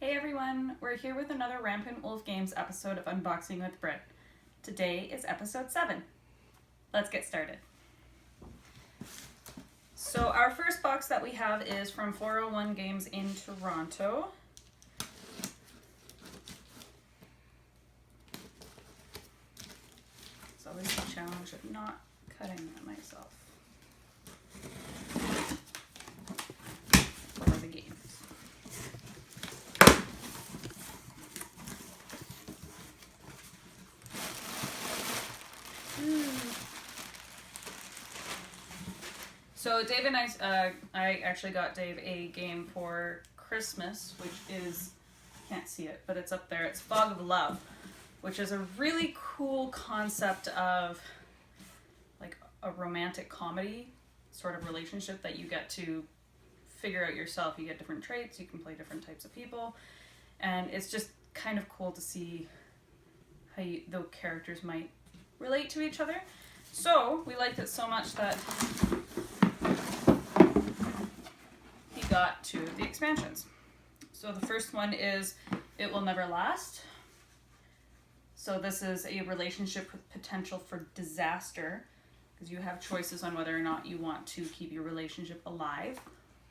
Hey everyone, we're here with another Rampant Wolf Games episode of Unboxing with Britt. Today is episode 7. Let's get started. So our first box that we have is from 401 Games in Toronto. It's always a challenge of not cutting it myself. For the games. So Dave and I actually got Dave a game for Christmas, which is, can't see it, but it's up there. It's Fog of Love, which is a really cool concept of like a romantic comedy sort of relationship that you get to figure out yourself. You get different traits, you can play different types of people, and it's just kind of cool to see how the characters might relate to each other. So we liked it so much that he got 2 of the expansions. So the first one is It Will Never Last. So this is a relationship with potential for disaster, because you have choices on whether or not you want to keep your relationship alive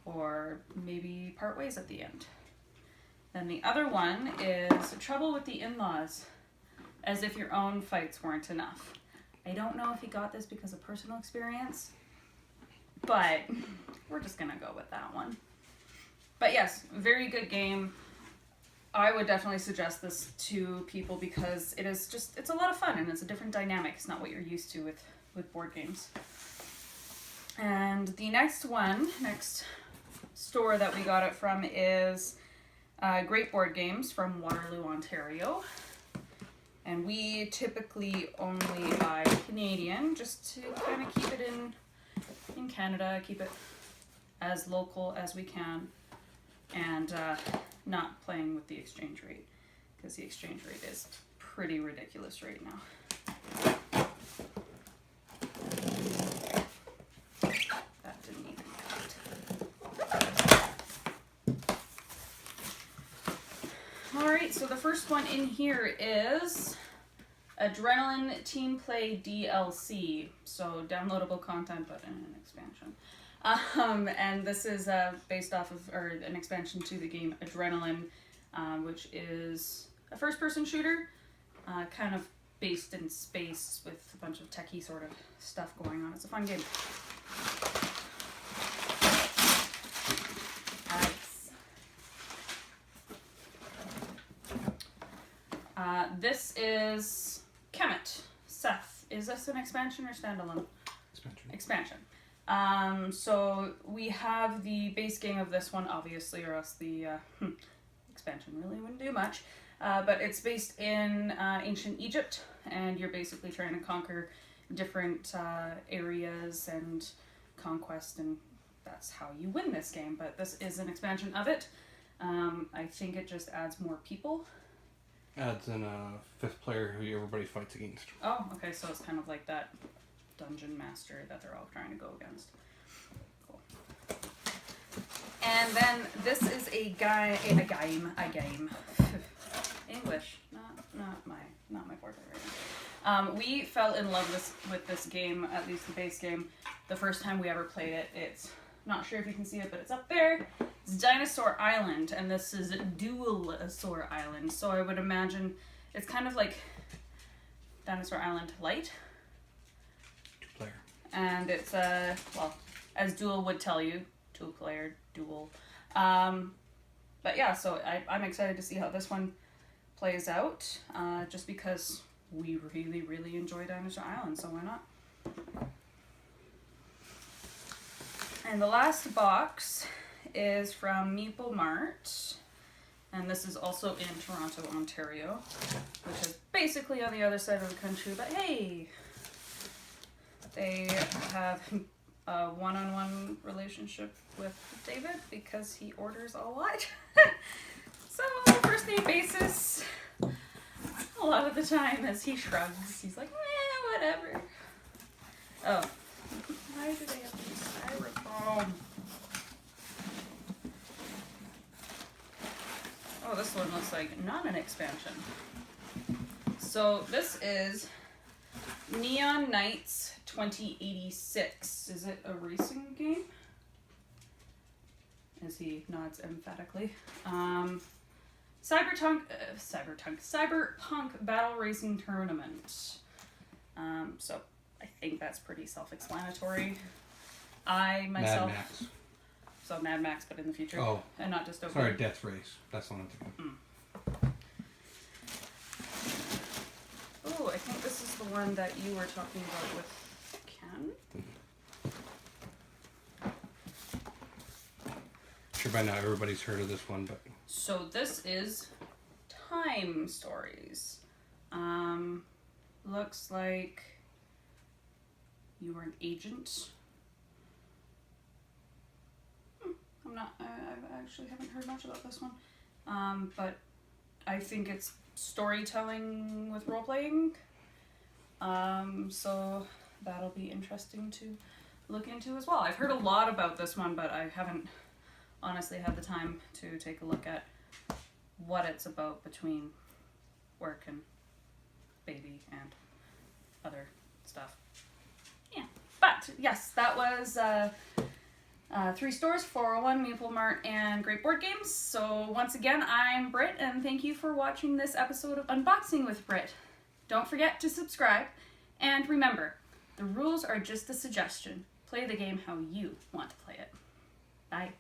or maybe part ways at the end. Then the other one is Trouble with the In-Laws, as if your own fights weren't enough. I don't know if he got this because of personal experience, but we're just gonna go with that one. But yes, very good game. I would definitely suggest this to people because it's a lot of fun and it's a different dynamic. It's not what you're used to with board games. And the next store that we got it from is Great Board Games from Waterloo, Ontario. And we typically only buy Canadian just to kind of keep it in Canada, keep it as local as we can, and not playing with the exchange rate, because the exchange rate is pretty ridiculous right now. That didn't even cut. Alright, so the first one in here is Adrenaline Team Play DLC. So downloadable content, but in an expansion. And this is based off of, or an expansion to the game Adrenaline, which is a first-person shooter, kind of based in space with a bunch of techie sort of stuff going on. It's a fun game. This is Kemet. Seth, is this an expansion or standalone? Expansion. So we have the base game of this one, obviously, or else the expansion really wouldn't do much. But it's based in ancient Egypt, and you're basically trying to conquer different areas and conquest, and that's how you win this game. But this is an expansion of it. I think it just adds more people. Adds in a 5th player who everybody fights against. Oh, okay, so it's kind of like that dungeon master that they're all trying to go against. Cool. And then this is a game. English, not my forte right now. We fell in love with this game, at least the base game, the first time we ever played it. It's not sure if you can see it, but it's up there. It's Dinosaur Island, and this is Dual-Saur Island. So I would imagine it's kind of like Dinosaur Island Light. 2-player. And it's, well, as Dual would tell you, 2-player, dual. But yeah, so I'm excited to see how this one plays out, just because we really, really enjoy Dinosaur Island, so why not? And the last box is from Meeple Mart, and this is also in Toronto, Ontario, which is basically on the other side of the country, but hey, they have a one-on-one relationship with David because he orders a lot. So, first name basis, a lot of the time as he shrugs, he's like, whatever. Oh, why do they have to be styrofoam? Oh, this one looks like not an expansion. So this is Neon Knights 2086. Is it a racing game? As he nods emphatically. Cyberpunk Battle Racing Tournament. So I think that's pretty self-explanatory. I myself. Mad Max. So Mad Max, but in the future. Oh. And not dystopia. Sorry, Death Race. That's the one I'm thinking. Oh, I think this is the one that you were talking about with Ken. Sure, by now everybody's heard of this one, but So this is Time Stories. Looks like you were an agent. I actually haven't heard much about this one. But I think it's storytelling with role playing. So that'll be interesting to look into as well. I've heard a lot about this one, but I haven't honestly had the time to take a look at what it's about between work and baby and other stuff. Yeah. But yes, that was 3 stores, 401, Maple Mart, and Great Board Games. So once again, I'm Britt, and thank you for watching this episode of Unboxing with Britt. Don't forget to subscribe, and remember, the rules are just a suggestion. Play the game how you want to play it. Bye.